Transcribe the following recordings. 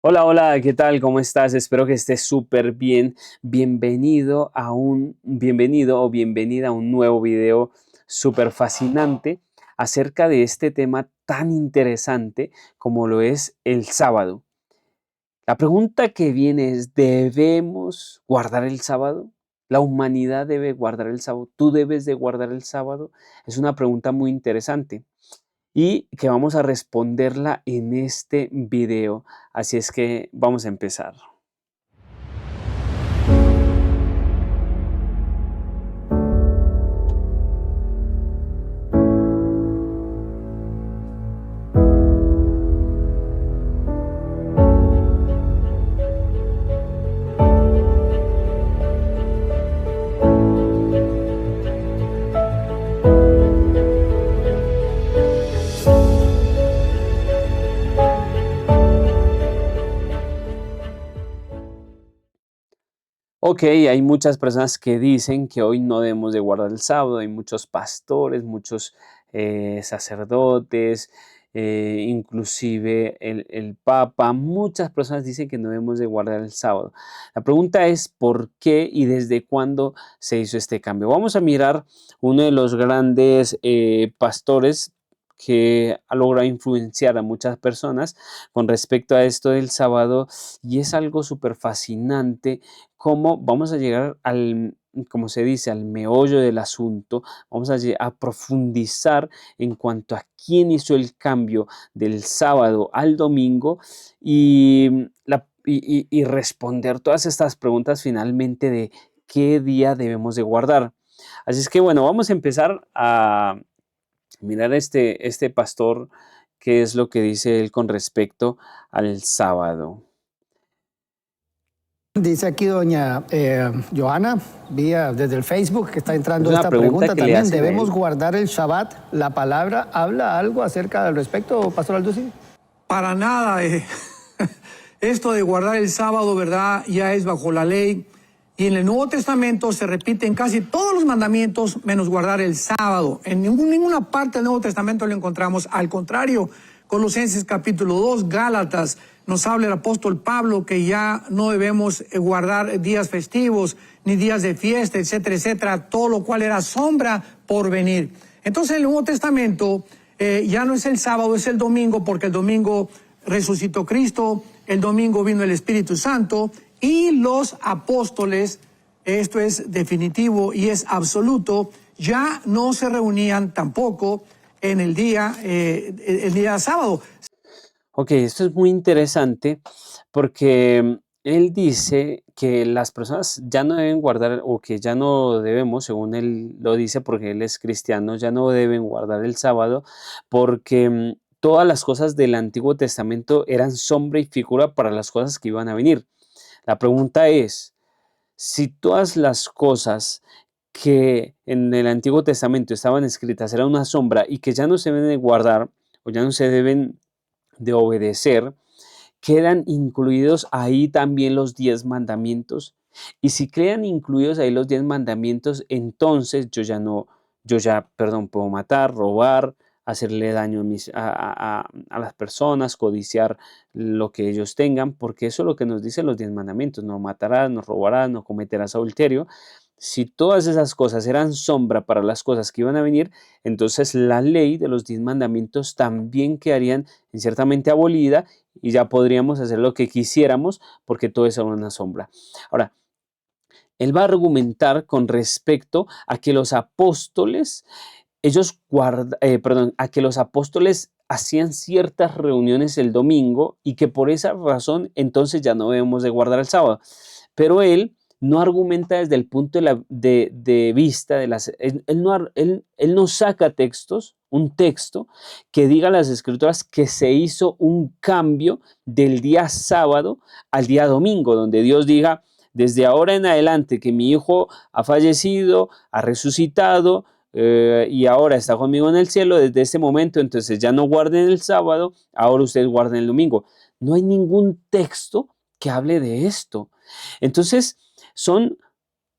Hola, hola, ¿qué tal? ¿Cómo estás? Espero que estés súper bien. Bienvenido o bienvenida a un nuevo video súper fascinante acerca de este tema tan interesante como lo es el sábado. La pregunta que viene es, ¿debemos guardar el sábado? ¿La humanidad debe guardar el sábado? ¿Tú debes de guardar el sábado? Es una pregunta muy interesante y que vamos a responderla en este video. Así es que vamos a empezar. Ok, hay muchas personas que dicen que hoy no debemos de guardar el sábado, hay muchos pastores, muchos sacerdotes, inclusive el Papa, muchas personas dicen que no debemos de guardar el sábado. La pregunta es ¿por qué y desde cuándo se hizo este cambio? Vamos a mirar uno de los grandes pastores que ha logrado influenciar a muchas personas con respecto a esto del sábado y es algo súper fascinante cómo vamos a llegar al, como se dice, al meollo del asunto, vamos a profundizar en cuanto a quién hizo el cambio del sábado al domingo y responder todas estas preguntas finalmente de qué día debemos de guardar. Así es que bueno, vamos a empezar a mirar este pastor, qué es lo que dice él con respecto al sábado. Dice aquí doña Johanna, vía desde el Facebook, que está Es entrando una esta pregunta pregunta que le también. hacen a ¿Debemos él. guardar el Shabbat? ¿La palabra habla algo acerca del respecto, Pastor Alducin? Para nada. Esto de guardar el sábado, ¿verdad? Ya es bajo la ley. Y en el Nuevo Testamento se repiten casi todos los mandamientos menos guardar el sábado. En ninguna parte del Nuevo Testamento lo encontramos. Al contrario, Colosenses capítulo 2, Gálatas, nos habla el apóstol Pablo que ya no debemos guardar días festivos, ni días de fiesta, etcétera, etcétera, todo lo cual era sombra por venir. Entonces en el Nuevo Testamento ya no es el sábado, es el domingo, porque el domingo resucitó Cristo, el domingo vino el Espíritu Santo y los apóstoles, esto es definitivo y es absoluto, ya no se reunían tampoco en el día sábado. Ok, esto es muy interesante porque él dice que las personas ya no deben guardar o que ya no debemos, según él lo dice porque él es cristiano, ya no deben guardar el sábado porque todas las cosas del Antiguo Testamento eran sombra y figura para las cosas que iban a venir. La pregunta es, si todas las cosas que en el Antiguo Testamento estaban escritas eran una sombra y que ya no se deben de guardar o ya no se deben de obedecer, quedan incluidos ahí también los 10 mandamientos. Y si quedan incluidos ahí los 10 mandamientos, entonces perdón, puedo matar, robar, hacerle daño a las personas, codiciar lo que ellos tengan, porque eso es lo que nos dicen los 10 mandamientos: no matarás, no robarás, no cometerás adulterio. Si todas esas cosas eran sombra para las cosas que iban a venir, entonces la ley de los 10 mandamientos también quedarían en ciertamente abolida y ya podríamos hacer lo que quisiéramos porque todo eso era una sombra. Ahora, él va a argumentar con respecto a que los apóstoles, a que los apóstoles hacían ciertas reuniones el domingo y que por esa razón entonces ya no debemos de guardar el sábado. Pero él no argumenta desde el punto de vista de las... Él no saca un texto que diga a las escrituras que se hizo un cambio del día sábado al día domingo, donde Dios diga, desde ahora en adelante que mi hijo ha fallecido, ha resucitado, y ahora está conmigo en el cielo, desde ese momento entonces ya no guarden el sábado, ahora ustedes guarden el domingo. No hay ningún texto que hable de esto. Entonces, son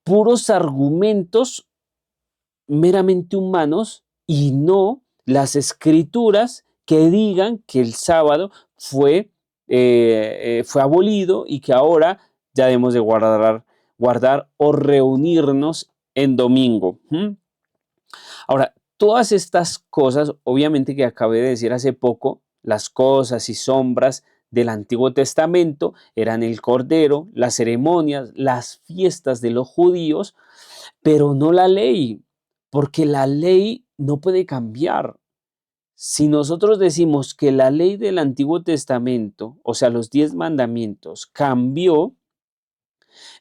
puros argumentos meramente humanos y no las escrituras que digan que el sábado fue fue abolido y que ahora ya debemos de guardar o reunirnos en domingo. Ahora, todas estas cosas, obviamente que acabé de decir hace poco, las cosas y sombras del Antiguo Testamento eran el Cordero, las ceremonias, las fiestas de los judíos, pero no la ley, porque la ley no puede cambiar. Si nosotros decimos que la ley del Antiguo Testamento, o sea, los 10 mandamientos, cambió,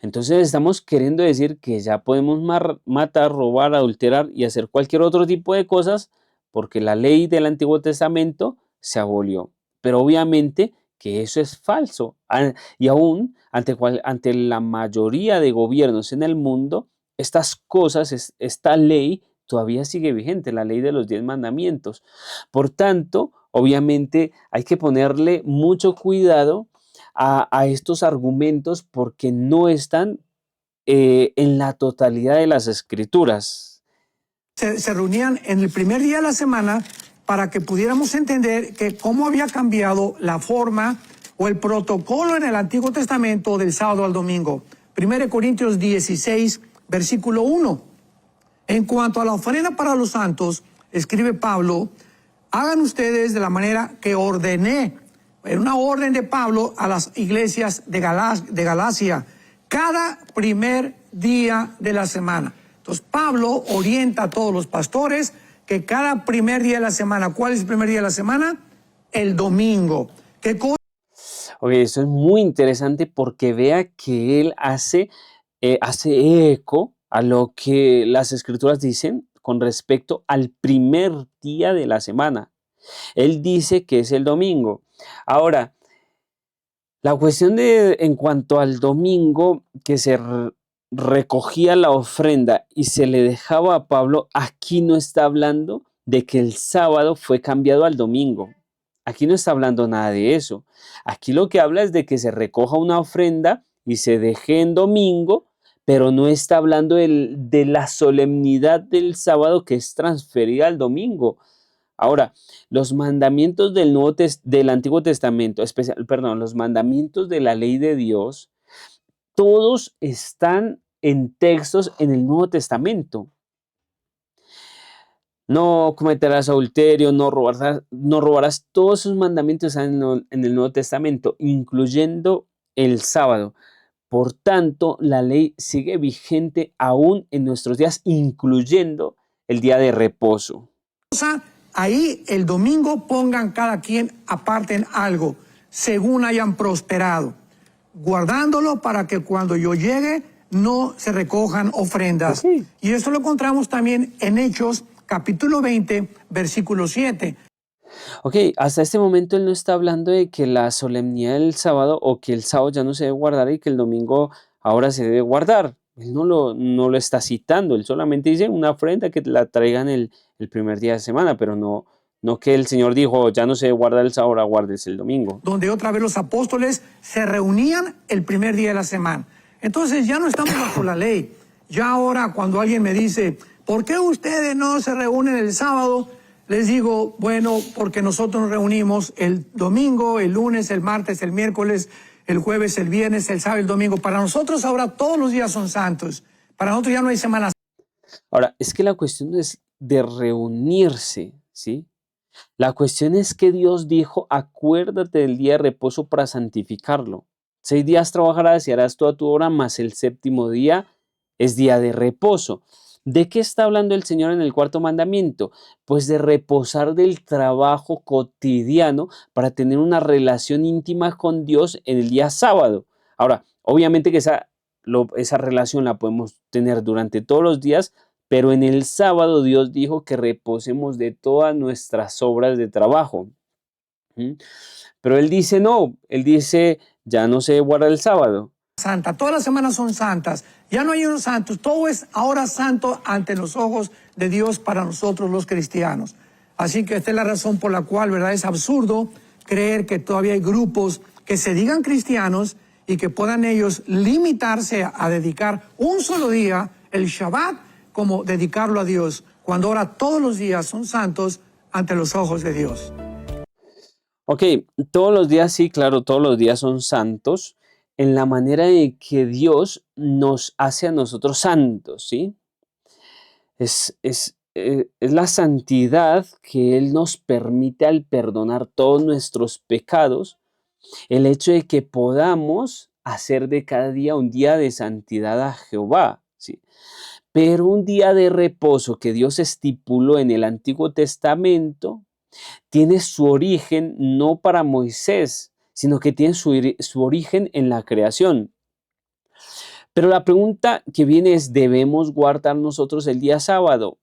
entonces estamos queriendo decir que ya podemos matar, robar, adulterar y hacer cualquier otro tipo de cosas porque la ley del Antiguo Testamento se abolió. Pero obviamente que eso es falso. Y aún ante la mayoría de gobiernos en el mundo, estas cosas, esta ley todavía sigue vigente, la ley de los 10 mandamientos. Por tanto, obviamente hay que ponerle mucho cuidado a estos argumentos porque no están en la totalidad de las escrituras. Se reunían en el primer día de la semana para que pudiéramos entender que cómo había cambiado la forma o el protocolo en el Antiguo Testamento del sábado al domingo. 1 Corintios 16, versículo 1. En cuanto a la ofrenda para los santos, escribe Pablo, hagan ustedes de la manera que ordené. En una orden de Pablo a las iglesias de Galacia, cada primer día de la semana. Entonces Pablo orienta a todos los pastores que cada primer día de la semana, ¿cuál es el primer día de la semana? El domingo. ¿Qué cosa? Oye, eso es muy interesante porque vea que él hace eco a lo que las escrituras dicen con respecto al primer día de la semana. Él dice que es el domingo. Ahora, la cuestión en cuanto al domingo que se recogía la ofrenda y se le dejaba a Pablo, aquí no está hablando de que el sábado fue cambiado al domingo. Aquí no está hablando nada de eso. Aquí lo que habla es de que se recoja una ofrenda y se deje en domingo, pero no está hablando de la solemnidad del sábado que es transferida al domingo. Ahora, los mandamientos del Antiguo Testamento, los mandamientos de la ley de Dios, todos están en textos en el Nuevo Testamento. No cometerás adulterio, no robarás, todos esos mandamientos están en el Nuevo Testamento, incluyendo el sábado. Por tanto, la ley sigue vigente aún en nuestros días, incluyendo el día de reposo. Ahí el domingo pongan cada quien aparten algo, según hayan prosperado, guardándolo para que cuando yo llegue no se recojan ofrendas. Sí. Y esto lo encontramos también en Hechos, capítulo 20, versículo 7. Ok, hasta este momento él no está hablando de que la solemnidad del sábado o que el sábado ya no se debe guardar y que el domingo ahora se debe guardar. Él no lo está citando, él solamente dice una ofrenda que la traigan el primer día de semana, pero no que el Señor dijo, ya no se guarda el sábado, ahora guárdese el domingo. Donde otra vez los apóstoles se reunían el primer día de la semana. Entonces ya no estamos bajo la ley. Ya ahora cuando alguien me dice, ¿por qué ustedes no se reúnen el sábado? Les digo, bueno, porque nosotros nos reunimos el domingo, el lunes, el martes, el miércoles, el jueves, el viernes, el sábado, el domingo. Para nosotros ahora todos los días son santos. Para nosotros ya no hay semanas. Ahora, es que la cuestión no es de reunirse, ¿sí? La cuestión es que Dios dijo, acuérdate del día de reposo para santificarlo. 6 días trabajarás y harás toda tu obra, mas el séptimo día es día de reposo. ¿De qué está hablando el Señor en el cuarto mandamiento? Pues de reposar del trabajo cotidiano para tener una relación íntima con Dios en el día sábado. Ahora, obviamente que esa relación la podemos tener durante todos los días, pero en el sábado Dios dijo que reposemos de todas nuestras obras de trabajo. Pero Él dice no, Él dice ya no se guarda el sábado. Santa, todas las semanas son santas, ya no hay unos santos, todo es ahora santo ante los ojos de Dios para nosotros los cristianos. Así que esta es la razón por la cual, ¿verdad? Es absurdo creer que todavía hay grupos que se digan cristianos y que puedan ellos limitarse a dedicar un solo día, el Shabbat, como dedicarlo a Dios, cuando ahora todos los días son santos ante los ojos de Dios. Ok, todos los días, sí, claro, todos los días son santos en la manera en que Dios nos hace a nosotros santos, ¿sí? Es la santidad que Él nos permite al perdonar todos nuestros pecados, el hecho de que podamos hacer de cada día un día de santidad a Jehová, ¿sí? Pero un día de reposo que Dios estipuló en el Antiguo Testamento tiene su origen no para Moisés, sino que tiene su origen en la creación. Pero la pregunta que viene es, ¿debemos guardar nosotros el día sábado?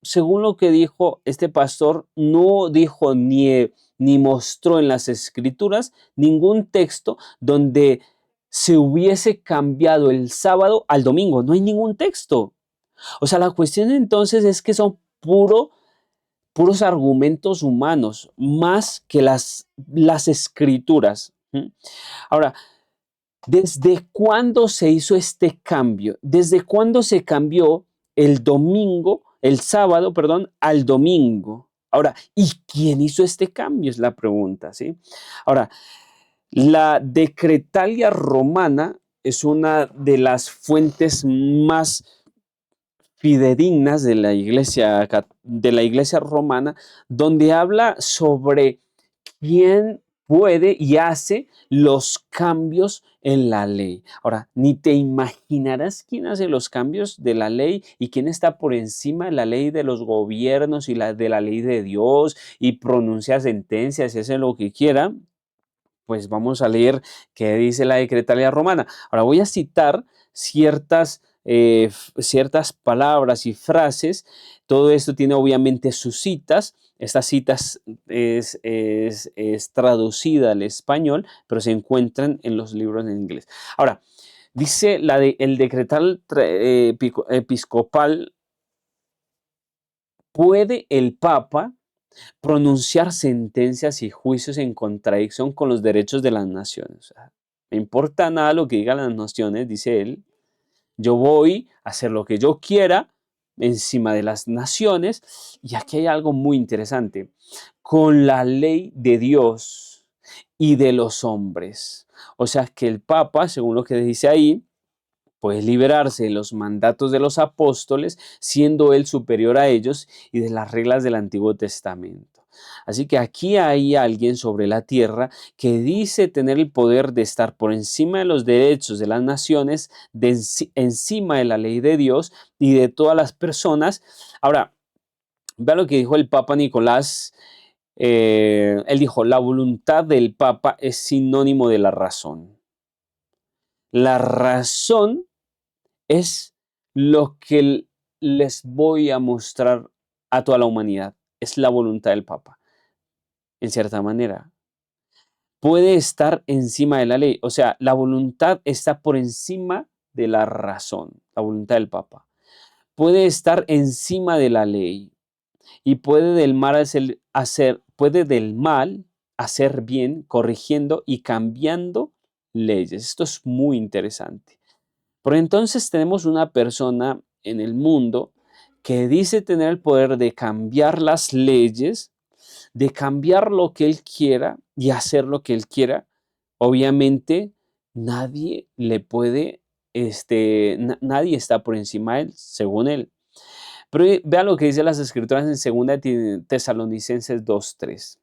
Según lo que dijo este pastor, no dijo ni mostró en las escrituras ningún texto donde se hubiese cambiado el sábado al domingo. No hay ningún texto. O sea, la cuestión entonces es que son puros argumentos humanos, más que las escrituras. ¿Mm? Ahora, ¿desde cuándo se hizo este cambio? ¿Desde cuándo se cambió el sábado, perdón, al domingo? Ahora, ¿y quién hizo este cambio? Es la pregunta, ¿sí? Ahora, la Decretalia Romana es una de las fuentes más fidedignas de la iglesia romana, donde habla sobre quién puede y hace los cambios en la ley. Ahora, ni te imaginarás quién hace los cambios de la ley y quién está por encima de la ley de los gobiernos y de la ley de Dios y pronuncia sentencias y hace lo que quiera. Pues vamos a leer qué dice la Decretalia Romana. Ahora voy a citar ciertas palabras y frases. Todo esto tiene obviamente sus citas. Estas citas es traducida al español, pero se encuentran en los libros en inglés. Ahora, dice el decretal episcopal, ¿puede el Papa pronunciar sentencias y juicios en contradicción con los derechos de las naciones? O sea, me importa nada lo que digan las naciones, dice él. Yo voy a hacer lo que yo quiera encima de las naciones. Y aquí hay algo muy interesante. Con la ley de Dios y de los hombres. O sea que el Papa, según lo que dice ahí, puede liberarse de los mandatos de los apóstoles, siendo él superior a ellos y de las reglas del Antiguo Testamento. Así que aquí hay alguien sobre la tierra que dice tener el poder de estar por encima de los derechos de las naciones, encima de la ley de Dios y de todas las personas. Ahora, vea lo que dijo el Papa Nicolás. Él dijo, la voluntad del Papa es sinónimo de la razón. La razón es lo que les voy a mostrar a toda la humanidad. Es la voluntad del Papa, en cierta manera. Puede estar encima de la ley. O sea, la voluntad está por encima de la razón, la voluntad del Papa. Puede estar encima de la ley y puede del mal hacer bien, corrigiendo y cambiando leyes. Esto es muy interesante. Por entonces tenemos una persona en el mundo que dice tener el poder de cambiar las leyes, de cambiar lo que él quiera y hacer lo que él quiera. Obviamente nadie le puede, nadie está por encima de él, según él. Pero vea lo que dice las escrituras en 2 Tesalonicenses 2:3.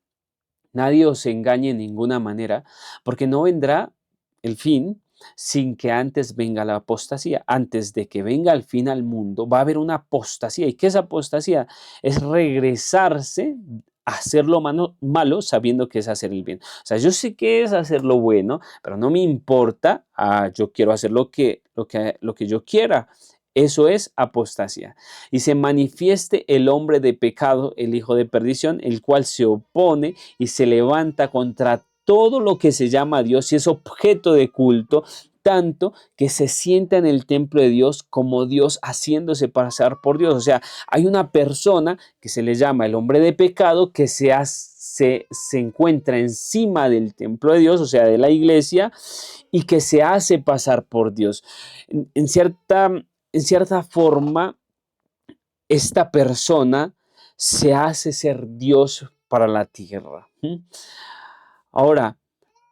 Nadie os engañe en ninguna manera, porque no vendrá el fin sin que antes venga la apostasía. Antes de que venga el fin al mundo, va a haber una apostasía. ¿Y qué es apostasía? Es regresarse a hacer lo malo sabiendo que es hacer el bien. O sea, yo sé que es hacer lo bueno, pero no me importa. Yo quiero hacer lo que yo quiera. Eso es apostasía. Y se manifieste el hombre de pecado, el hijo de perdición, el cual se opone y se levanta contra todo lo que se llama Dios y es objeto de culto, tanto que se sienta en el templo de Dios como Dios, haciéndose pasar por Dios. O sea, hay una persona que se le llama el hombre de pecado que se encuentra encima del templo de Dios, o sea, de la iglesia, y que se hace pasar por Dios. En cierta forma, esta persona se hace ser Dios para la tierra. Ahora,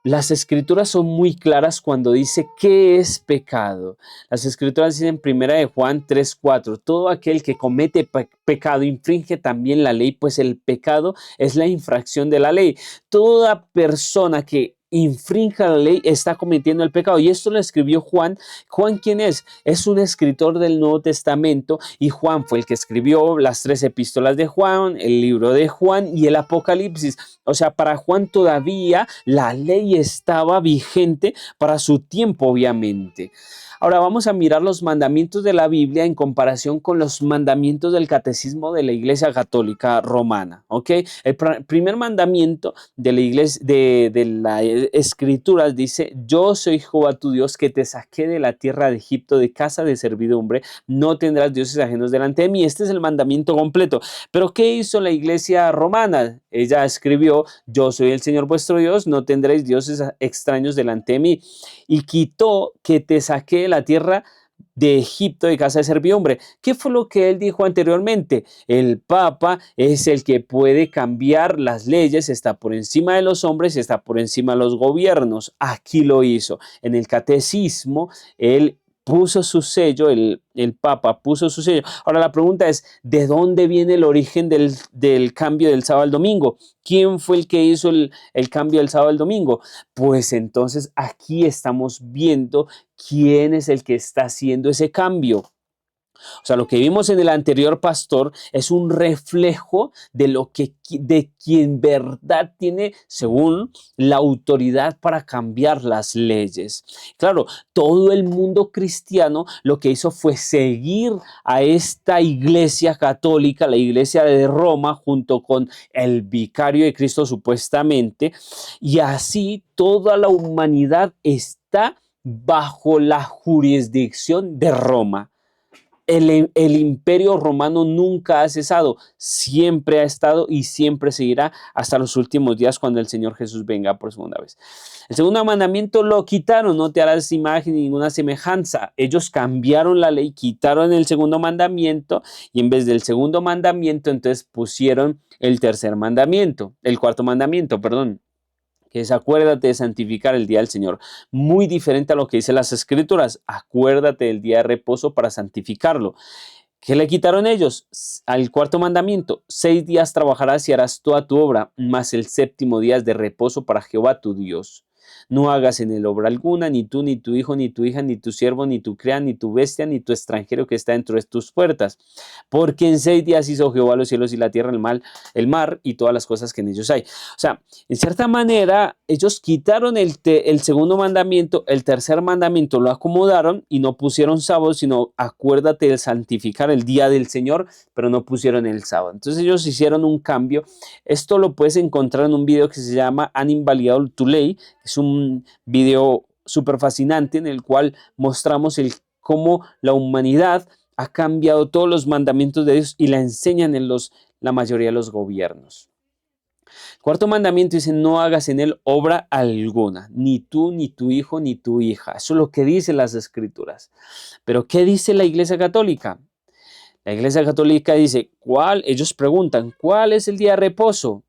las escrituras son muy claras cuando dice qué es pecado. Las escrituras dicen en 1 Juan 3:4, todo aquel que comete pecado infringe también la ley, pues el pecado es la infracción de la ley. Toda persona que infrinja la ley está cometiendo el pecado. Y esto lo escribió Juan. ¿Juan quién es? Es un escritor del Nuevo Testamento y Juan fue el que escribió las 3 epístolas de Juan, el libro de Juan y el Apocalipsis. O sea, para Juan todavía la ley estaba vigente para su tiempo, obviamente. Ahora vamos a mirar los mandamientos de la Biblia en comparación con los mandamientos del catecismo de la Iglesia Católica Romana. ¿Ok? El primer mandamiento de la Iglesia, de la Escrituras dice: yo soy Jehová tu Dios que te saqué de la tierra de Egipto, de casa de servidumbre, no tendrás dioses ajenos delante de mí. Este es el mandamiento completo. Pero ¿qué hizo la Iglesia Romana? Ella escribió: yo soy el Señor vuestro Dios, no tendréis dioses extraños delante de mí. Y quitó que te saqué de la tierra de Egipto, de casa de servidumbre. ¿Qué fue lo que él dijo anteriormente? El Papa es el que puede cambiar las leyes, está por encima de los hombres y está por encima de los gobiernos. Aquí lo hizo. En el catecismo, él puso su sello, el Papa puso su sello. Ahora la pregunta es, ¿de dónde viene el origen del cambio del sábado al domingo? ¿Quién fue el que hizo el cambio del sábado al domingo? Pues entonces aquí estamos viendo quién es el que está haciendo ese cambio. O sea, lo que vimos en el anterior pastor es un reflejo de quien verdad tiene, según la autoridad para cambiar las leyes. Claro, todo el mundo cristiano lo que hizo fue seguir a esta iglesia católica, la iglesia de Roma, junto con el vicario de Cristo supuestamente, y así toda la humanidad está bajo la jurisdicción de Roma. El imperio romano nunca ha cesado, siempre ha estado y siempre seguirá hasta los últimos días cuando el Señor Jesús venga por segunda vez. El segundo mandamiento lo quitaron: no te harás imagen ni ninguna semejanza. Ellos cambiaron la ley, quitaron el segundo mandamiento y en vez del segundo mandamiento entonces pusieron el cuarto mandamiento, perdón, que es: acuérdate de santificar el día del Señor. Muy diferente a lo que dicen las Escrituras: acuérdate del día de reposo para santificarlo. ¿Qué le quitaron ellos? Al cuarto mandamiento: 6 días trabajarás y harás toda tu obra, mas el séptimo día es de reposo para Jehová tu Dios. No hagas en él obra alguna, ni tú, ni tu hijo, ni tu hija, ni tu siervo, ni tu criada, ni tu bestia, ni tu extranjero que está dentro de tus puertas. Porque en 6 días hizo Jehová los cielos y la tierra, el mar y todas las cosas que en ellos hay. O sea, en cierta manera, ellos quitaron el segundo mandamiento, el tercer mandamiento lo acomodaron y no pusieron sábado, sino acuérdate de santificar el día del Señor, pero no pusieron el sábado. Entonces ellos hicieron un cambio. Esto lo puedes encontrar en un video que se llama Han invalidado tu ley. Es un video súper fascinante en el cual mostramos cómo la humanidad ha cambiado todos los mandamientos de Dios y la enseñan en la mayoría de los gobiernos. Cuarto mandamiento dice: no hagas en él obra alguna, ni tú, ni tu hijo, ni tu hija. Eso es lo que dicen las Escrituras. Pero ¿qué dice la Iglesia Católica? La Iglesia Católica dice: ellos preguntan, ¿cuál es el día de reposo?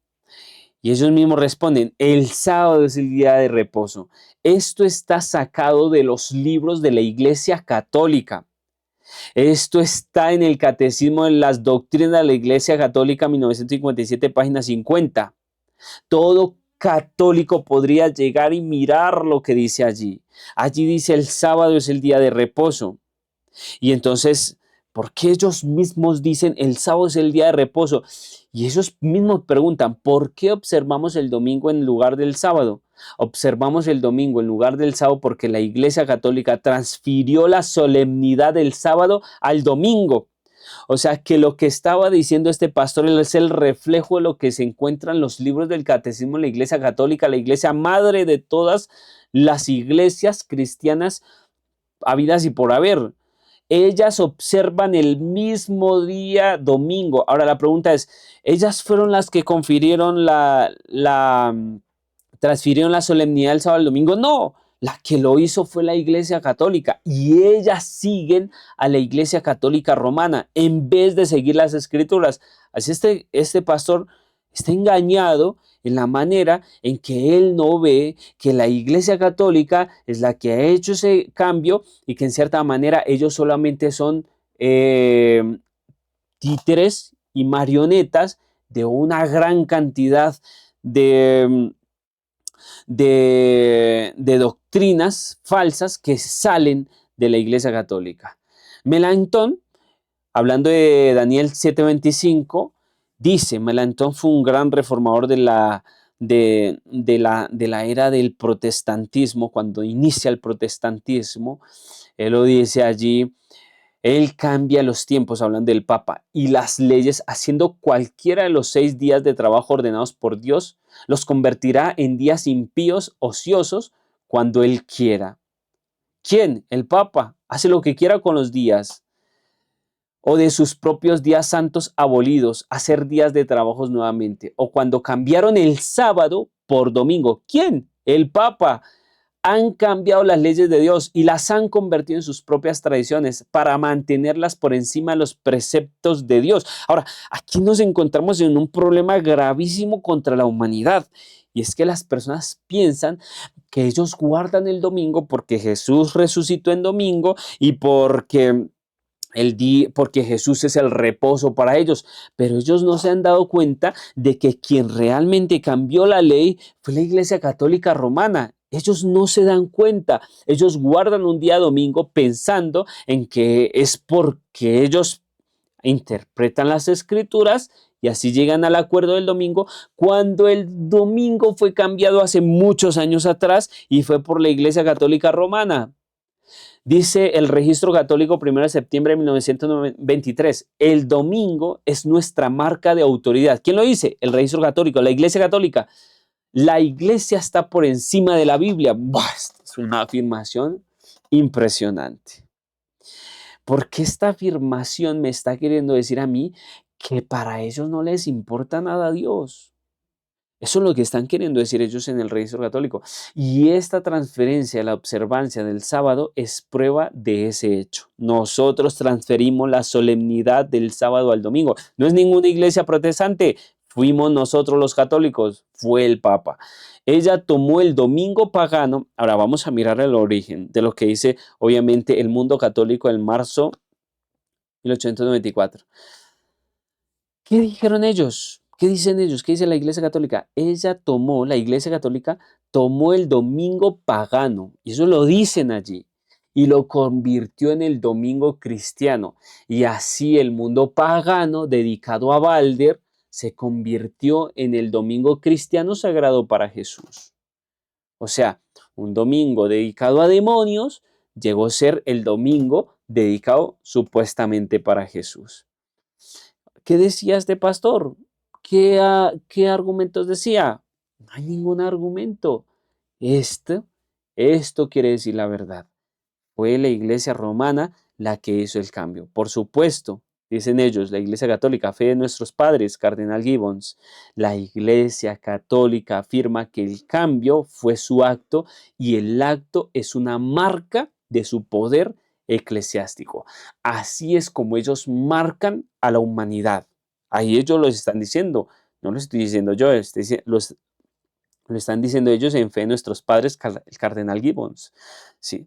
Y ellos mismos responden: el sábado es el día de reposo. Esto está sacado de los libros de la Iglesia Católica. Esto está en el Catecismo de las Doctrinas de la Iglesia Católica, 1957, página 50. Todo católico podría llegar y mirar lo que dice allí. Allí dice: el sábado es el día de reposo. Y entonces, ¿por qué ellos mismos dicen el sábado es el día de reposo? Y ellos mismos preguntan: ¿por qué observamos el domingo en lugar del sábado? Observamos el domingo en lugar del sábado porque la Iglesia Católica transfirió la solemnidad del sábado al domingo. O sea que lo que estaba diciendo este pastor es el reflejo de lo que se encuentra en los libros del Catecismo de la Iglesia Católica, la iglesia madre de todas las iglesias cristianas habidas y por haber. Ellas observan el mismo día domingo. Ahora la pregunta es: ¿ellas fueron las que transfirieron la solemnidad del sábado al domingo? No, la que lo hizo fue la Iglesia Católica y ellas siguen a la Iglesia Católica Romana en vez de seguir las Escrituras. Así este pastor está engañado en la manera en que él no ve que la Iglesia Católica es la que ha hecho ese cambio y que en cierta manera ellos solamente son títeres y marionetas de una gran cantidad de, de doctrinas falsas que salen de la Iglesia Católica. Melanchthon, hablando de Daniel 7:25, dice, Melanchthon fue un gran reformador de la era del protestantismo, cuando inicia el protestantismo. Él lo dice allí, él cambia los tiempos, hablando del Papa, y las leyes, haciendo cualquiera de los 6 días de trabajo ordenados por Dios, los convertirá en días impíos, ociosos, cuando Él quiera. ¿Quién? El Papa. Hace lo que quiera con los días. O de sus propios días santos abolidos, hacer días de trabajos nuevamente. O cuando cambiaron el sábado por domingo. ¿Quién? El Papa. Han cambiado las leyes de Dios y las han convertido en sus propias tradiciones para mantenerlas por encima de los preceptos de Dios. Ahora, aquí nos encontramos en un problema gravísimo contra la humanidad. Y es que las personas piensan que ellos guardan el domingo porque Jesús resucitó en domingo y porque Jesús es el reposo para ellos, pero ellos no se han dado cuenta de que quien realmente cambió la ley fue la Iglesia Católica Romana. Ellos no se dan cuenta, ellos guardan un día domingo pensando en que es porque ellos interpretan las escrituras y así llegan al acuerdo del domingo, cuando el domingo fue cambiado hace muchos años atrás y fue por la Iglesia Católica Romana. Dice el Registro Católico 1 de septiembre de 1923, el domingo es nuestra marca de autoridad. ¿Quién lo dice? El Registro Católico, la Iglesia Católica. La Iglesia está por encima de la Biblia. ¡Buah! Es una afirmación impresionante. Porque esta afirmación me está queriendo decir a mí que para ellos no les importa nada a Dios. Eso es lo que están queriendo decir ellos en el registro católico. Y esta transferencia a la observancia del sábado es prueba de ese hecho. Nosotros transferimos la solemnidad del sábado al domingo. No es ninguna iglesia protestante. Fuimos nosotros los católicos. Fue el Papa. Ella tomó el domingo pagano. Ahora vamos a mirar el origen de lo que dice, obviamente, el mundo católico en marzo de 1894. ¿Qué dijeron ellos? ¿Qué dicen ellos? ¿Qué dice la Iglesia Católica? La Iglesia Católica tomó el domingo pagano, y eso lo dicen allí, y lo convirtió en el domingo cristiano. Y así el mundo pagano dedicado a Balder se convirtió en el domingo cristiano sagrado para Jesús. O sea, un domingo dedicado a demonios llegó a ser el domingo dedicado supuestamente para Jesús. ¿Qué decía este pastor? ¿Qué argumentos decía? No hay ningún argumento. Esto quiere decir la verdad. Fue la Iglesia Romana la que hizo el cambio. Por supuesto, dicen ellos, la Iglesia Católica, fe de nuestros padres, Cardenal Gibbons, la Iglesia Católica afirma que el cambio fue su acto y el acto es una marca de su poder eclesiástico. Así es como ellos marcan a la humanidad. Ahí ellos lo están diciendo, no lo estoy diciendo yo, lo están diciendo ellos en fe de nuestros padres, el Cardenal Gibbons. Sí.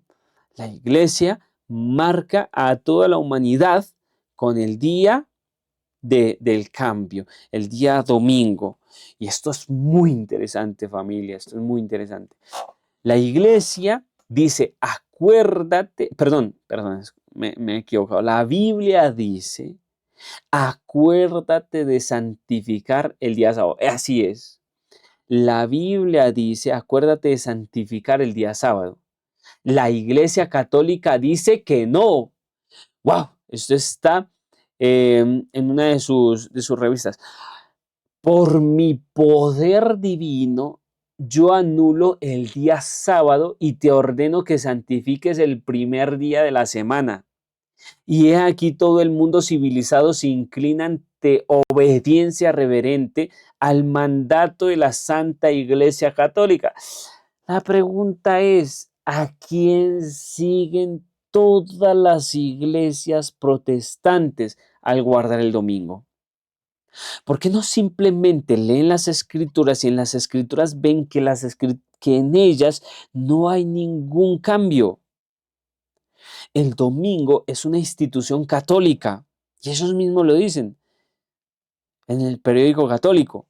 La Iglesia marca a toda la humanidad con el día del cambio, el día domingo. Y esto es muy interesante, familia, esto es muy interesante. La Iglesia dice, acuérdate, perdón, me he equivocado. La Biblia dice, acuérdate de santificar el día sábado. Así es. La Biblia dice, acuérdate de santificar el día sábado. La Iglesia Católica dice que no. ¡Wow! Esto está en una de sus revistas. Por mi poder divino, yo anulo el día sábado y te ordeno que santifiques el primer día de la semana. Y he aquí todo el mundo civilizado se inclina ante obediencia reverente al mandato de la Santa Iglesia Católica. La pregunta es, ¿a quién siguen todas las iglesias protestantes al guardar el domingo? ¿Por qué no simplemente leen las escrituras y en las escrituras ven que, que en ellas no hay ningún cambio? El domingo es una institución católica y ellos mismos lo dicen en el periódico católico.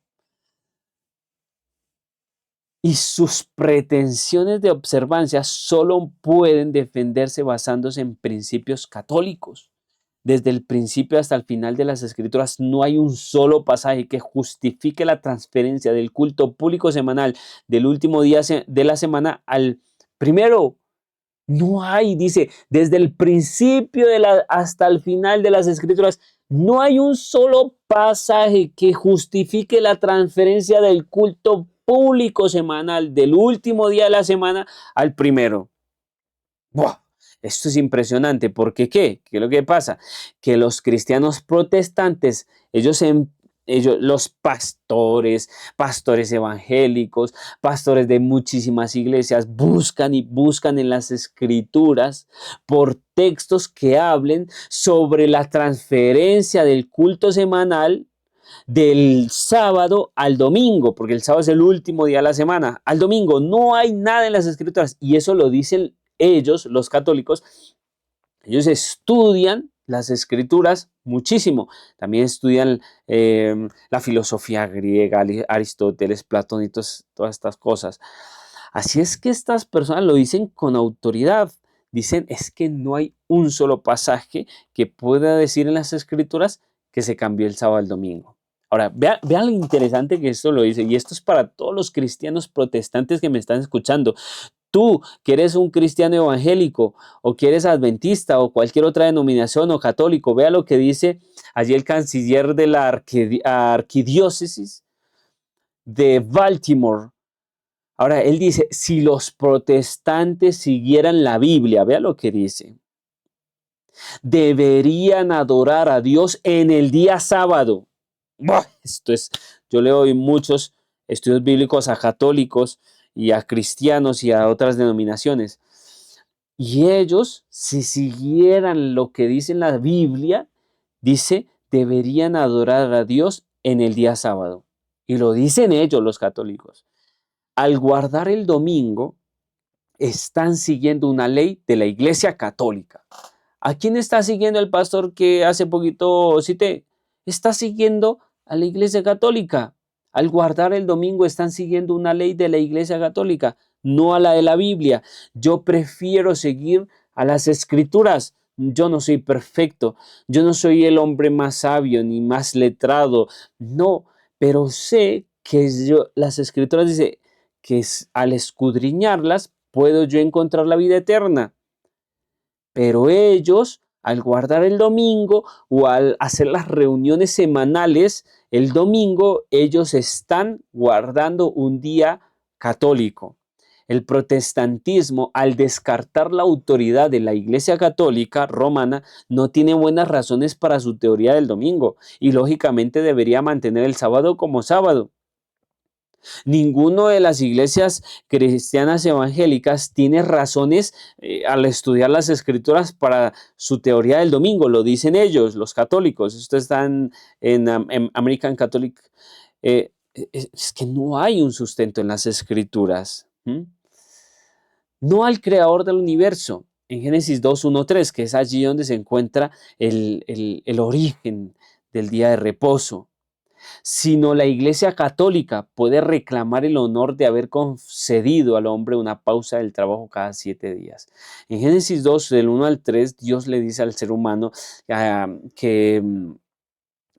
Y sus pretensiones de observancia solo pueden defenderse basándose en principios católicos. Desde el principio hasta el final de las escrituras no hay un solo pasaje que justifique la transferencia del culto público semanal del último día de la semana al primero. No hay, dice, desde el principio hasta el final de las escrituras, no hay un solo pasaje que justifique la transferencia del culto público semanal del último día de la semana al primero. ¡Buah! Esto es impresionante, porque ¿qué? ¿Qué es lo que pasa? Que los cristianos protestantes, los pastores evangélicos, pastores de muchísimas iglesias, buscan y buscan en las escrituras por textos que hablen sobre la transferencia del culto semanal del sábado al domingo, porque el sábado es el último día de la semana, al domingo. No hay nada en las escrituras y eso lo dicen ellos, los católicos. Ellos estudian las escrituras muchísimo. También estudian la filosofía griega, Aristóteles, Platón y todas estas cosas. Así es que estas personas lo dicen con autoridad. Dicen, es que no hay un solo pasaje que pueda decir en las escrituras que se cambió el sábado al domingo. Ahora, vea lo interesante que esto lo dice, y esto es para todos los cristianos protestantes que me están escuchando. Tú, que eres un cristiano evangélico, o que eres adventista, o cualquier otra denominación, o católico, vea lo que dice allí el canciller de la arquidiócesis de Baltimore. Ahora, él dice, si los protestantes siguieran la Biblia, vea lo que dice, deberían adorar a Dios en el día sábado. Esto es, yo leo muchos estudios bíblicos a católicos y a cristianos y a otras denominaciones. Y ellos, si siguieran lo que dice la Biblia, dice, deberían adorar a Dios en el día sábado. Y lo dicen ellos, los católicos. Al guardar el domingo, están siguiendo una ley de la Iglesia Católica. ¿A quién está siguiendo el pastor que hace poquito cité? Está siguiendo a la Iglesia Católica. Al guardar el domingo están siguiendo una ley de la Iglesia Católica, no a la de la Biblia. Yo prefiero seguir a las Escrituras. Yo no soy perfecto, yo no soy el hombre más sabio ni más letrado, no, pero sé que las Escrituras dicen que al escudriñarlas puedo yo encontrar la vida eterna. Pero ellos, al guardar el domingo o al hacer las reuniones semanales, el domingo ellos están guardando un día católico. El protestantismo, al descartar la autoridad de la Iglesia Católica Romana, no tiene buenas razones para su teoría del domingo y lógicamente debería mantener el sábado como sábado. Ninguno de las iglesias cristianas evangélicas tiene razones al estudiar las escrituras para su teoría del domingo, lo dicen ellos, los católicos. Esto está en American Catholic. Es que no hay un sustento en las escrituras. No al creador del universo. En Génesis 2:1-3, que es allí donde se encuentra el origen del día de reposo. Sino la Iglesia Católica puede reclamar el honor de haber concedido al hombre una pausa del trabajo cada 7 días. En Génesis 2, del 1 al 3, Dios le dice al ser humano que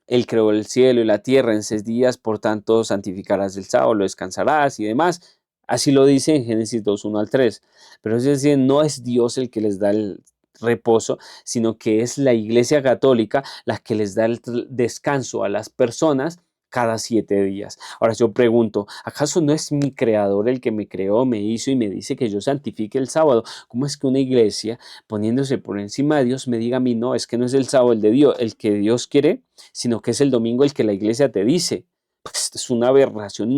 Él creó el cielo y la tierra en 6 días, por tanto santificarás el sábado, lo descansarás y demás. Así lo dice en Génesis 2, 1 al 3. Pero es decir, no es Dios el que les da el reposo, sino que es la Iglesia Católica la que les da el descanso a las personas cada 7 días. Ahora yo pregunto, ¿acaso no es mi creador el que me creó, me hizo y me dice que yo santifique el sábado? ¿Cómo es que una iglesia, poniéndose por encima de Dios, me diga a mí, no, es que no es el sábado el de Dios, el que Dios quiere, sino que es el domingo el que la iglesia te dice? Pues es una aberración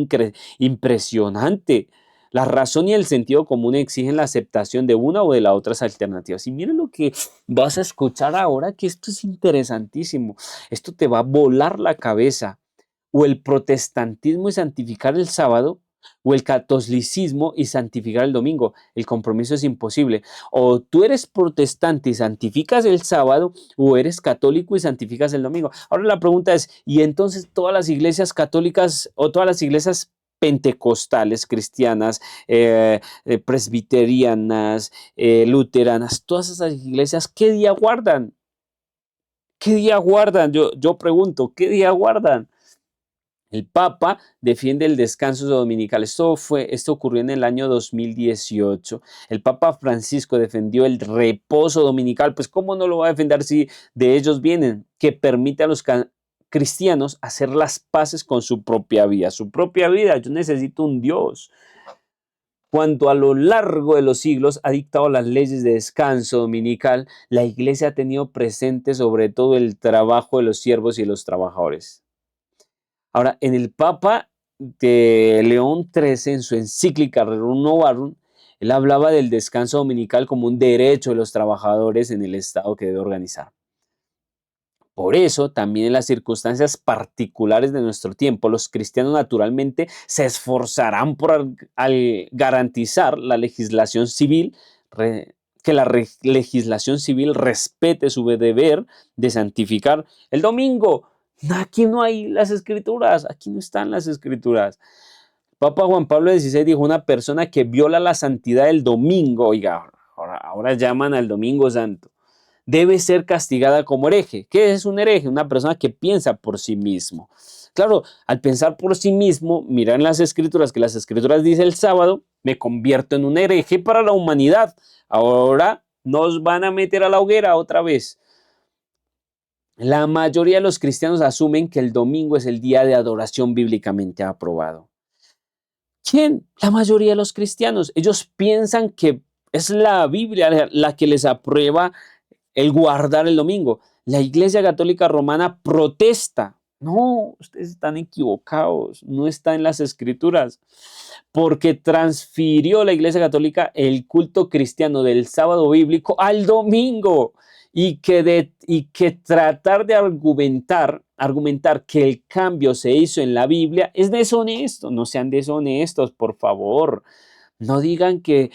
impresionante. La razón y el sentido común exigen la aceptación de una o de las otras alternativas. Y miren lo que vas a escuchar ahora, que esto es interesantísimo. Esto te va a volar la cabeza. o el protestantismo y santificar el sábado, o el catolicismo y santificar el domingo. El compromiso es imposible. O tú eres protestante y santificas el sábado, o eres católico y santificas el domingo. Ahora la pregunta es, ¿y entonces todas las iglesias católicas o todas las iglesias pentecostales, cristianas, presbiterianas, luteranas, todas esas iglesias, qué día guardan? ¿Qué día guardan? Yo pregunto, ¿qué día guardan? El Papa defiende el descanso dominical. Esto ocurrió en el año 2018. El Papa Francisco defendió el reposo dominical. Pues ¿cómo no lo va a defender si de ellos vienen? Que permite a los cristianos hacer las paces con su propia vida. Su propia vida. Yo necesito un Dios. Cuando a lo largo de los siglos ha dictado las leyes de descanso dominical, la Iglesia ha tenido presente sobre todo el trabajo de los siervos y los trabajadores. Ahora, en el Papa de León XIII, en su encíclica Rerum Novarum, él hablaba del descanso dominical como un derecho de los trabajadores en el Estado que debe organizar. Por eso, también en las circunstancias particulares de nuestro tiempo, los cristianos naturalmente se esforzarán por garantizar la legislación civil, que la legislación civil respete su deber de santificar el domingo. Aquí no hay las escrituras, aquí no están las escrituras. Papa Juan Pablo XVI dijo, una persona que viola la santidad del domingo, oiga, ahora llaman al domingo santo, debe ser castigada como hereje. ¿Qué es un hereje? Una persona que piensa por sí mismo. Claro, al pensar por sí mismo, mirar en las escrituras, que las escrituras dicen el sábado, me convierto en un hereje para la humanidad. Ahora nos van a meter a la hoguera otra vez. La mayoría de los cristianos asumen que el domingo es el día de adoración bíblicamente aprobado. ¿Quién? La mayoría de los cristianos. Ellos piensan que es la Biblia la que les aprueba el guardar el domingo. La Iglesia Católica Romana protesta. No, ustedes están equivocados, no está en las escrituras, porque transfirió la Iglesia Católica el culto cristiano del sábado bíblico al domingo y que tratar de argumentar que el cambio se hizo en la Biblia es deshonesto. No sean deshonestos, por favor. No digan que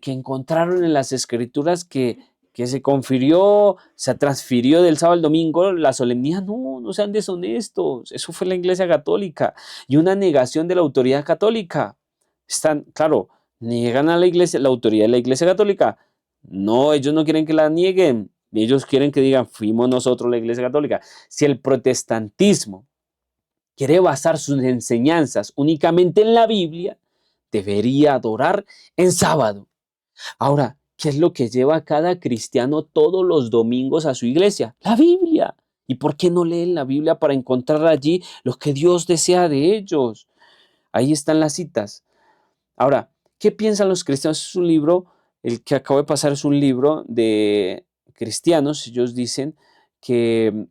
encontraron en las escrituras que se transfirió del sábado al domingo la solemnidad. No, no sean deshonestos. Eso fue la Iglesia Católica y una negación de la autoridad católica. Claro, niegan a la Iglesia, la autoridad de la Iglesia Católica. No, ellos no quieren que la nieguen. Ellos quieren que digan, fuimos nosotros la Iglesia Católica. Si el protestantismo quiere basar sus enseñanzas únicamente en la Biblia, debería adorar en sábado. Ahora, ¿qué es lo que lleva a cada cristiano todos los domingos a su iglesia? La Biblia. ¿Y por qué no leen la Biblia para encontrar allí lo que Dios desea de ellos? Ahí están las citas. Ahora, ¿qué piensan los cristianos? Es un libro, el que acabo de pasar es un libro de cristianos. Ellos dicen que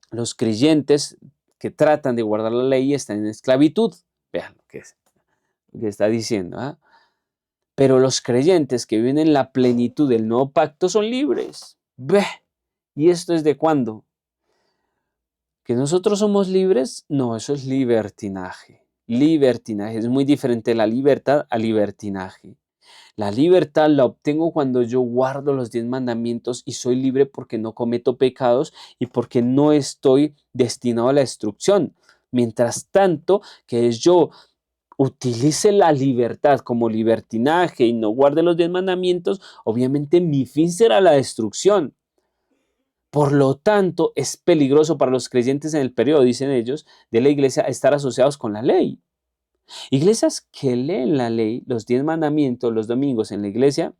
los creyentes que tratan de guardar la ley están en esclavitud. Vean lo que está diciendo. ¿Ah? Pero los creyentes que viven en la plenitud del nuevo pacto son libres. ¡Ve! ¿Y esto es de cuándo? ¿Que nosotros somos libres? No, eso es libertinaje. Libertinaje es muy diferente la libertad al libertinaje. La libertad la obtengo cuando yo guardo los 10 mandamientos y soy libre porque no cometo pecados y porque no estoy destinado a la destrucción. Mientras tanto, que yo utilice la libertad como libertinaje y no guarde los 10 mandamientos, obviamente mi fin será la destrucción. Por lo tanto, es peligroso para los creyentes en el periodo, dicen ellos, de la iglesia estar asociados con la ley. Iglesias que leen la ley, los 10 mandamientos, los domingos en la iglesia,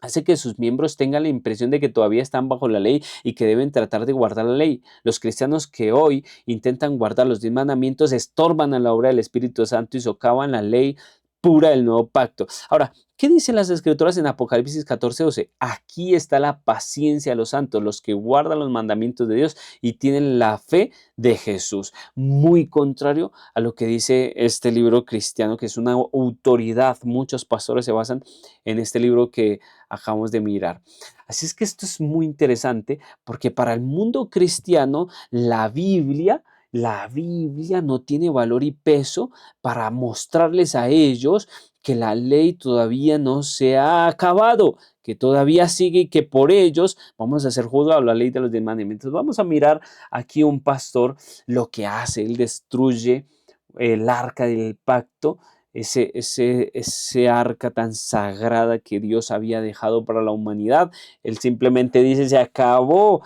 hace que sus miembros tengan la impresión de que todavía están bajo la ley y que deben tratar de guardar la ley. Los cristianos que hoy intentan guardar los 10 mandamientos estorban a la obra del Espíritu Santo y socavan la ley pura del nuevo pacto. Ahora, ¿qué dicen las escrituras en Apocalipsis 14:12? Aquí está la paciencia de los santos, los que guardan los mandamientos de Dios y tienen la fe de Jesús. Muy contrario a lo que dice este libro cristiano, que es una autoridad. Muchos pastores se basan en este libro que acabamos de mirar. Así es que esto es muy interesante porque para el mundo cristiano la Biblia la Biblia no tiene valor y peso para mostrarles a ellos que la ley todavía no se ha acabado, que todavía sigue y que por ellos vamos a ser juzgados la ley de los 10 mandamientos. Vamos a mirar aquí un pastor lo que hace. Él destruye el arca del pacto, ese arca tan sagrada que Dios había dejado para la humanidad. Él simplemente dice, se acabó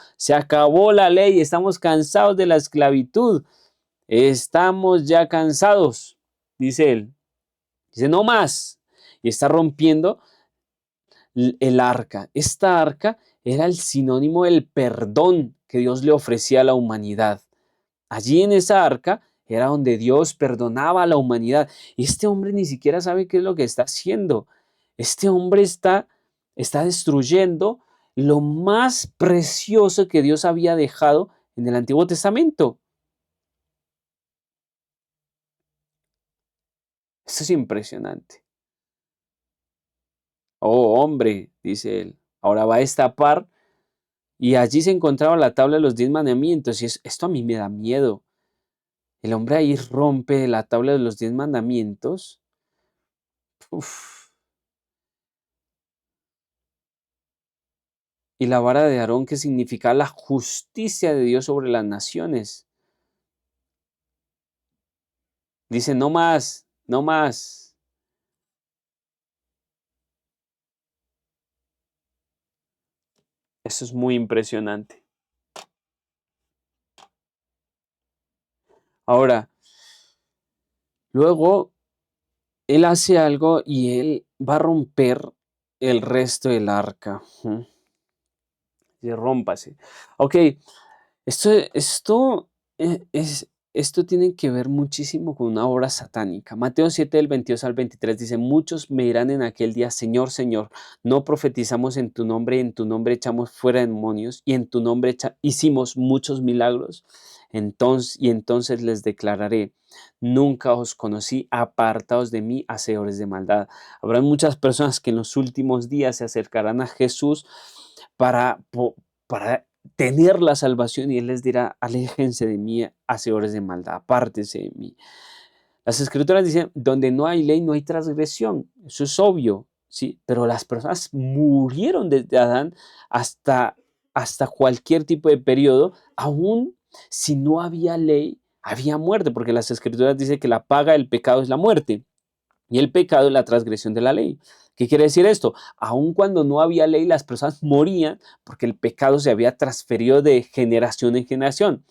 la ley, estamos cansados de la esclavitud, estamos ya cansados, dice él. Dice, no más. Y está rompiendo el arca. Esta arca era el sinónimo del perdón que Dios le ofrecía a la humanidad. Allí en esa arca era donde Dios perdonaba a la humanidad. Y este hombre ni siquiera sabe qué es lo que está haciendo. Este hombre está destruyendo lo más precioso que Dios había dejado en el Antiguo Testamento. Esto es impresionante. Oh, hombre, dice él, ahora va a destapar y allí se encontraba la tabla de los 10 mandamientos y esto a mí me da miedo. El hombre ahí rompe la tabla de los 10 mandamientos. Uf. Y la vara de Aarón, que significa la justicia de Dios sobre las naciones. Dice, no más, no más. Eso es muy impresionante. Ahora, luego, él hace algo y él va a romper el resto del arca. Y rómpase. Ok, esto tiene que ver muchísimo con una obra satánica. Mateo 7, del 22 al 23 dice, muchos me dirán en aquel día, Señor, Señor, no profetizamos en tu nombre, en tu nombre echamos fuera demonios, y en tu nombre hicimos muchos milagros. Entonces les declararé, nunca os conocí, apartaos de mí, hacedores de maldad. Habrá muchas personas que en los últimos días se acercarán a Jesús para tener la salvación y Él les dirá, aléjense de mí, hacedores de maldad, apártense de mí. Las escrituras dicen, donde no hay ley no hay transgresión, eso es obvio, ¿sí? Pero las personas murieron desde Adán hasta cualquier tipo de periodo, aún si no había ley, había muerte, porque las escrituras dicen que la paga del pecado es la muerte. Y el pecado es la transgresión de la ley. ¿Qué quiere decir esto? Aun cuando no había ley, las personas morían porque el pecado se había transferido de generación en generación.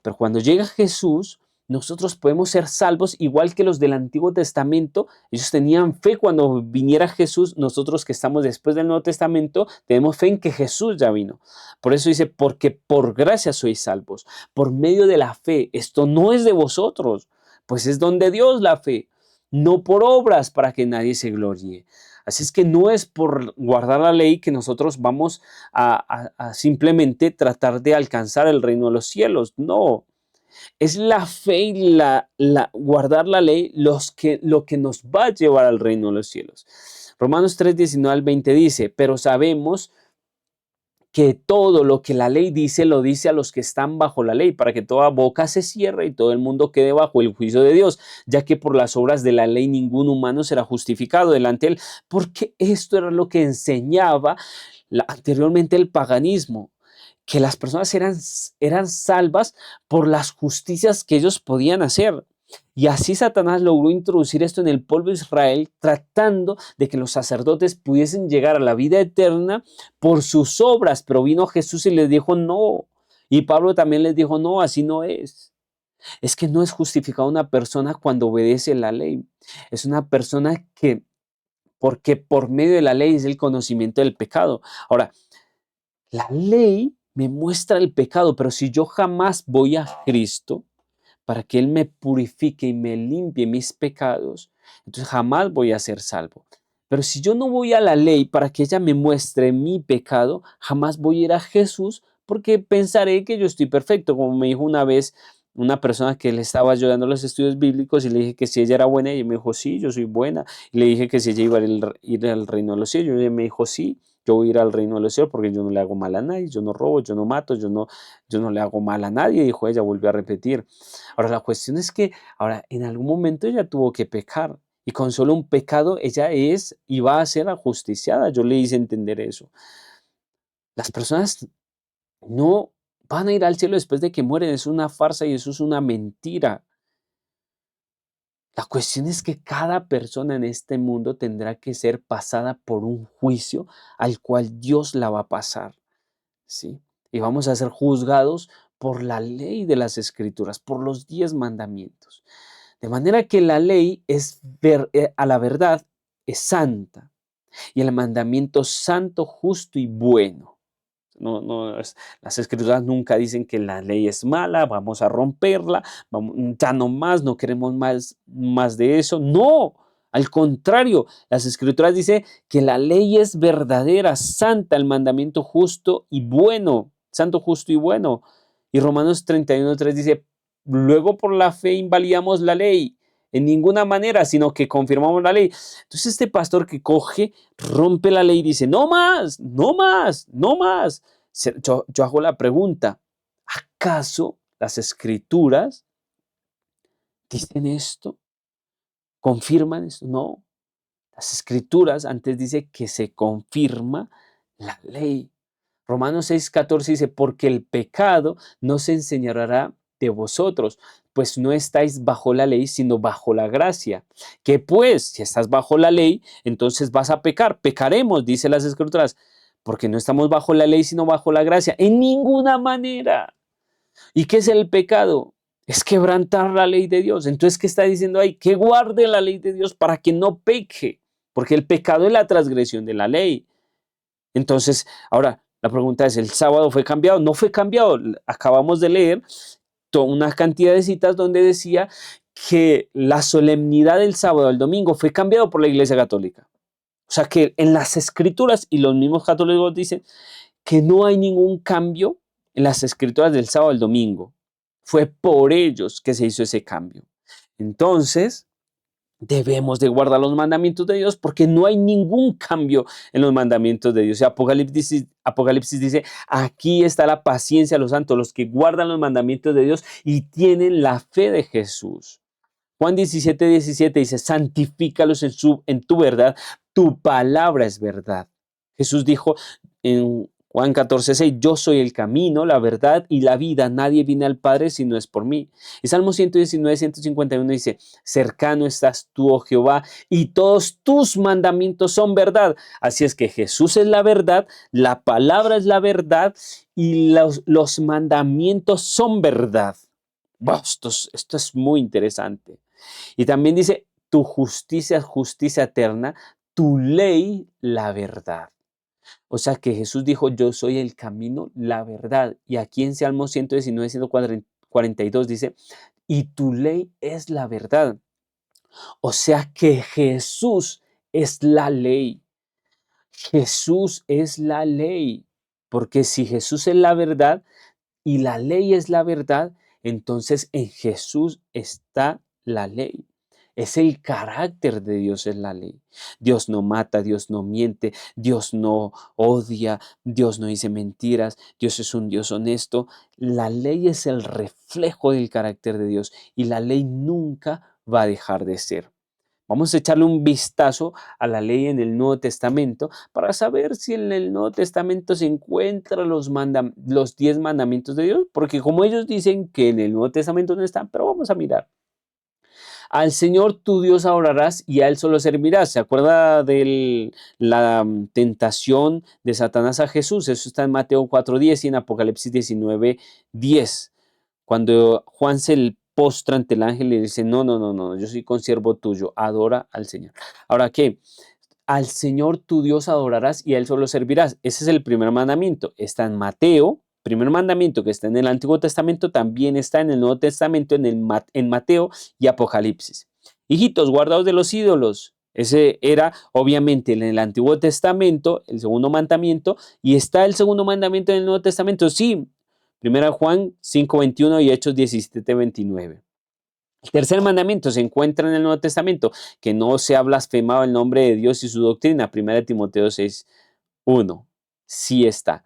Pero cuando llega Jesús, nosotros podemos ser salvos igual que los del Antiguo Testamento. Ellos tenían fe cuando viniera Jesús. Nosotros que estamos después del Nuevo Testamento, tenemos fe en que Jesús ya vino. Por eso dice, porque por gracia sois salvos, por medio de la fe. Esto no es de vosotros, pues es don de Dios la fe, no por obras para que nadie se gloríe. Así es que no es por guardar la ley que nosotros vamos a simplemente tratar de alcanzar el reino de los cielos. No, es la fe y guardar la ley lo que nos va a llevar al reino de los cielos. Romanos 3, 19 al 20 dice, pero sabemos que todo lo que la ley dice, lo dice a los que están bajo la ley, para que toda boca se cierre y todo el mundo quede bajo el juicio de Dios, ya que por las obras de la ley ningún humano será justificado delante de él, porque esto era lo que enseñaba anteriormente el paganismo, que las personas eran salvas por las justicias que ellos podían hacer. Y así Satanás logró introducir esto en el pueblo de Israel, tratando de que los sacerdotes pudiesen llegar a la vida eterna por sus obras. Pero vino Jesús y les dijo no. Y Pablo también les dijo no, así no es. Es que no es justificada una persona cuando obedece la ley. Es una persona porque por medio de la ley es el conocimiento del pecado. Ahora, la ley me muestra el pecado, pero si yo jamás voy a Cristo para que Él me purifique y me limpie mis pecados, entonces jamás voy a ser salvo. Pero si yo no voy a la ley para que ella me muestre mi pecado, jamás voy a ir a Jesús porque pensaré que yo estoy perfecto. Como me dijo una vez una persona que le estaba ayudando a los estudios bíblicos y le dije que si ella era buena, y ella me dijo, sí, yo soy buena. Y le dije que si ella iba a ir al reino de los cielos, y ella me dijo, sí. yo voy a ir al reino de los cielos porque yo no le hago mal a nadie, yo no robo, yo no mato, yo no le hago mal a nadie, dijo ella, volvió a repetir. Ahora la cuestión es que ahora en algún momento ella tuvo que pecar y con solo un pecado ella es y va a ser ajusticiada. Yo le hice entender eso. Las personas no van a ir al cielo después de que mueren, es una farsa y eso es una mentira. La cuestión es que cada persona en este mundo tendrá que ser pasada por un juicio al cual Dios la va a pasar, ¿sí? Y vamos a ser juzgados por la ley de las Escrituras, por los 10 mandamientos. De manera que la ley a la verdad es santa y el mandamiento santo, justo y bueno. Las escrituras nunca dicen que la ley es mala, vamos a romperla, ya no más, no queremos más de eso. No, al contrario, las escrituras dicen que la ley es verdadera, santa, el mandamiento justo y bueno, santo, justo y bueno. Y Romanos 31:3 dice, luego por la fe invalidamos la ley. En ninguna manera, sino que confirmamos la ley. Entonces este pastor que coge, rompe la ley y dice, no más, no más, no más. Yo hago la pregunta, ¿acaso las escrituras dicen esto? ¿Confirman esto? No. Las escrituras antes dice que se confirma la ley. Romanos 6:14 dice, porque el pecado no se enseñará de vosotros, pues no estáis bajo la ley, sino bajo la gracia. Que pues, si estás bajo la ley, entonces vas a pecar. Pecaremos, dice las escrituras, porque no estamos bajo la ley, sino bajo la gracia. En ninguna manera. ¿Y qué es el pecado? Es quebrantar la ley de Dios. Entonces, ¿qué está diciendo ahí? Que guarde la ley de Dios para que no peque, porque el pecado es la transgresión de la ley. Entonces, ahora, la pregunta es, ¿el sábado fue cambiado? No fue cambiado. Acabamos de leer toda una cantidad de citas donde decía que la solemnidad del sábado al domingo fue cambiado por la Iglesia Católica. O sea que en las escrituras, y los mismos católicos dicen que no hay ningún cambio en las escrituras del sábado al domingo. Fue por ellos que se hizo ese cambio. Entonces, debemos de guardar los mandamientos de Dios porque no hay ningún cambio en los mandamientos de Dios. Y Apocalipsis dice, aquí está la paciencia de los santos, los que guardan los mandamientos de Dios y tienen la fe de Jesús. Juan 17:17 dice, santifícalos en tu verdad, tu palabra es verdad. Jesús dijo en Juan 14:6, yo soy el camino, la verdad y la vida. Nadie viene al Padre si no es por mí. Y Salmo 119:151 dice, cercano estás tú, oh Jehová, y todos tus mandamientos son verdad. Así es que Jesús es la verdad, la palabra es la verdad y los mandamientos son verdad. Wow, esto es muy interesante. Y también dice, tu justicia es justicia eterna, tu ley la verdad. O sea que Jesús dijo, yo soy el camino, la verdad. Y aquí en Salmo 119:142 dice, y tu ley es la verdad. O sea que Jesús es la ley. Jesús es la ley. Porque si Jesús es la verdad y la ley es la verdad, entonces en Jesús está la ley. Es el carácter de Dios en la ley. Dios no mata, Dios no miente, Dios no odia, Dios no dice mentiras, Dios es un Dios honesto. La ley es el reflejo del carácter de Dios y la ley nunca va a dejar de ser. Vamos a echarle un vistazo a la ley en el Nuevo Testamento para saber si en el Nuevo Testamento se encuentran los 10 mandamientos de Dios, porque como ellos dicen que en el Nuevo Testamento no están, pero vamos a mirar. Al Señor tu Dios adorarás y a Él solo servirás. ¿Se acuerda de la tentación de Satanás a Jesús? Eso está en Mateo 4:10 y en Apocalipsis 19:10. Cuando Juan se postra ante el ángel y le dice, no, no, no, no, yo soy consiervo tuyo, adora al Señor. Ahora, ¿qué? Al Señor tu Dios adorarás y a Él solo servirás. Ese es el primer mandamiento. Está en Mateo. Primer mandamiento que está en el Antiguo Testamento también está en el Nuevo Testamento, en Mateo y Apocalipsis. Hijitos, guardaos de los ídolos. Ese era obviamente en el Antiguo Testamento, el segundo mandamiento, y está el segundo mandamiento en el Nuevo Testamento. Sí, 1 Juan 5:21 y Hechos 17:29. El tercer mandamiento se encuentra en el Nuevo Testamento, que no sea blasfemado el nombre de Dios y su doctrina, 1 Timoteo 6, Uno, sí está.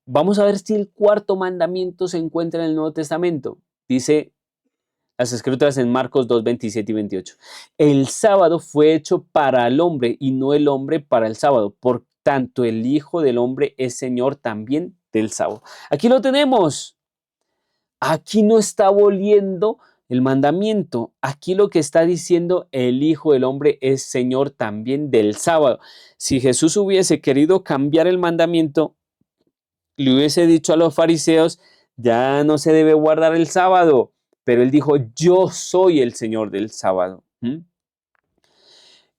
Vamos a ver si el cuarto mandamiento se encuentra en el Nuevo Testamento. Dice las Escrituras en Marcos 2, 27 y 28. El sábado fue hecho para el hombre y no el hombre para el sábado. Por tanto, el Hijo del Hombre es Señor también del sábado. Aquí lo tenemos. Aquí no está aboliendo el mandamiento. Aquí lo que está diciendo el Hijo del Hombre es Señor también del sábado. Si Jesús hubiese querido cambiar el mandamiento, le hubiese dicho a los fariseos, ya no se debe guardar el sábado. Pero él dijo, yo soy el Señor del sábado.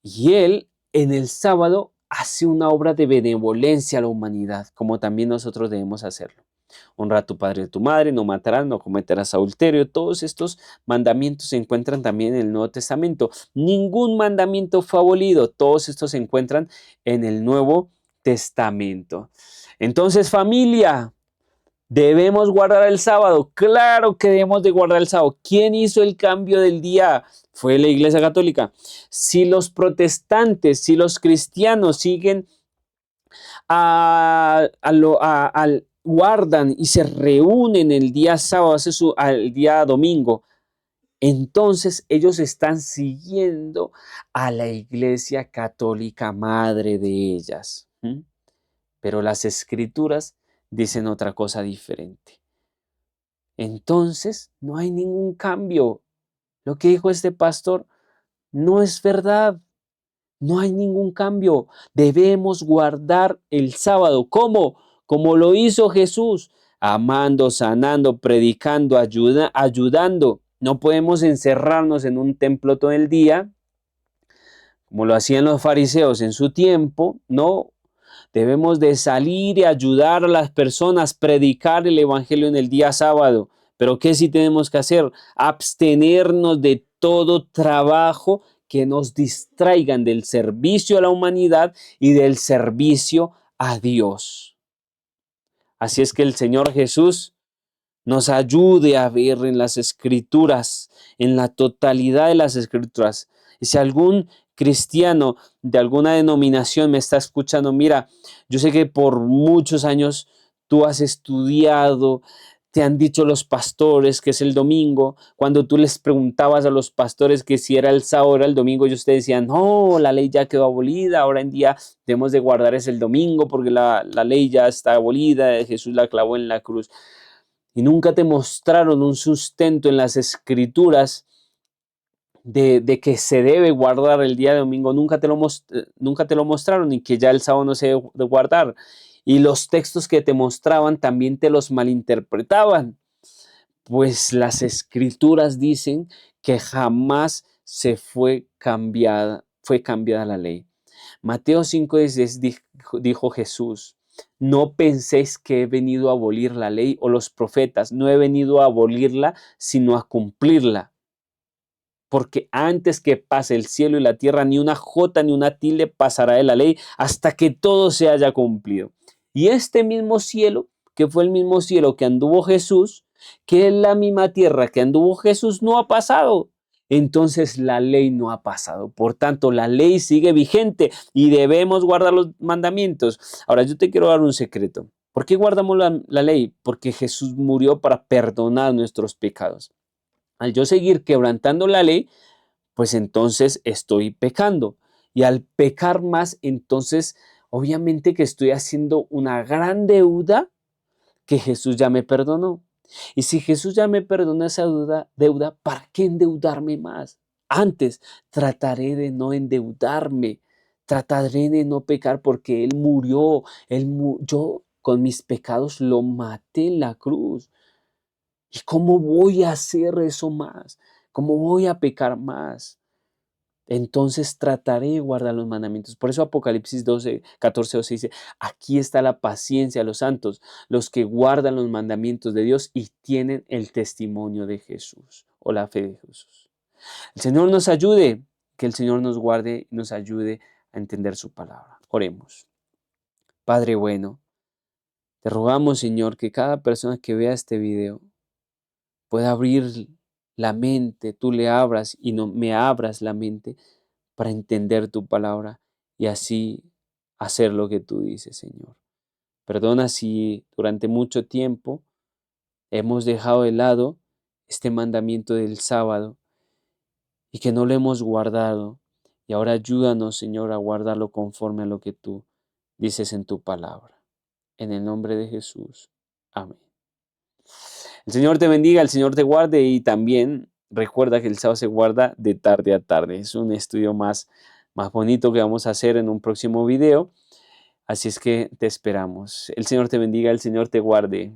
Y él en el sábado hace una obra de benevolencia a la humanidad, como también nosotros debemos hacerlo. Honra a tu padre y a tu madre, no matarás, no cometerás adulterio. Todos estos mandamientos se encuentran también en el Nuevo Testamento. Ningún mandamiento fue abolido. Todos estos se encuentran en el Nuevo Testamento. Entonces, familia, ¿debemos guardar el sábado? Claro que debemos de guardar el sábado. ¿Quién hizo el cambio del día? Fue la Iglesia Católica. Si los protestantes, si los cristianos siguen guardan y se reúnen el día sábado, al día domingo, entonces ellos están siguiendo a la Iglesia Católica, madre de ellas. Pero las Escrituras dicen otra cosa diferente. Entonces no hay ningún cambio. Lo que dijo este pastor no es verdad. No hay ningún cambio. Debemos guardar el sábado. ¿Cómo? Como lo hizo Jesús, amando, sanando, predicando, ayudando. No podemos encerrarnos en un templo todo el día, como lo hacían los fariseos en su tiempo. No, debemos de salir y ayudar a las personas, predicar el evangelio en el día sábado. Pero ¿qué sí tenemos que hacer? Abstenernos de todo trabajo que nos distraigan del servicio a la humanidad y del servicio a Dios. Así es que el Señor Jesús nos ayude a ver en las Escrituras, en la totalidad de las Escrituras. Y si algún cristiano de alguna denominación me está escuchando, mira, yo sé que por muchos años tú has estudiado, te han dicho los pastores que es el domingo. Cuando tú les preguntabas a los pastores que si era el sábado o era el domingo, ellos te decían, no, la ley ya quedó abolida, ahora en día debemos de guardar es el domingo porque la ley ya está abolida, Jesús la clavó en la cruz. Y nunca te mostraron un sustento en las Escrituras de que se debe guardar el día de domingo, nunca te lo mostraron, y que ya el sábado no se debe de guardar. Y los textos que te mostraban también te los malinterpretaban, pues las Escrituras dicen que jamás fue cambiada la ley. Mateo 5:16 dijo Jesús, no penséis que he venido a abolir la ley o los profetas, no he venido a abolirla, sino a cumplirla. Porque antes que pase el cielo y la tierra, ni una jota ni una tilde pasará de la ley hasta que todo se haya cumplido. Y este mismo cielo, que fue el mismo cielo que anduvo Jesús, que es la misma tierra que anduvo Jesús, no ha pasado. Entonces la ley no ha pasado. Por tanto, la ley sigue vigente y debemos guardar los mandamientos. Ahora, yo te quiero dar un secreto. ¿Por qué guardamos la ley? Porque Jesús murió para perdonar nuestros pecados. Al yo seguir quebrantando la ley, pues entonces estoy pecando. Y al pecar más, entonces obviamente que estoy haciendo una gran deuda que Jesús ya me perdonó. Y si Jesús ya me perdonó esa deuda, ¿para qué endeudarme más? Antes trataré de no endeudarme, trataré de no pecar porque Él murió, yo con mis pecados lo maté en la cruz. ¿Y cómo voy a hacer eso más? ¿Cómo voy a pecar más? Entonces trataré de guardar los mandamientos. Por eso Apocalipsis 12, 14, 12 dice, aquí está la paciencia de los santos, los que guardan los mandamientos de Dios y tienen el testimonio de Jesús o la fe de Jesús. El Señor nos ayude, que el Señor nos guarde y nos ayude a entender su palabra. Oremos. Padre bueno, te rogamos, Señor, que cada persona que vea este video pueda abrir la mente, tú le abras y no me abras la mente para entender tu palabra y así hacer lo que tú dices, Señor. Perdona si durante mucho tiempo hemos dejado de lado este mandamiento del sábado y que no lo hemos guardado. Y ahora ayúdanos, Señor, a guardarlo conforme a lo que tú dices en tu palabra. En el nombre de Jesús. Amén. El Señor te bendiga, el Señor te guarde y también recuerda que el sábado se guarda de tarde a tarde. Es un estudio más bonito que vamos a hacer en un próximo video. Así es que te esperamos. El Señor te bendiga, el Señor te guarde.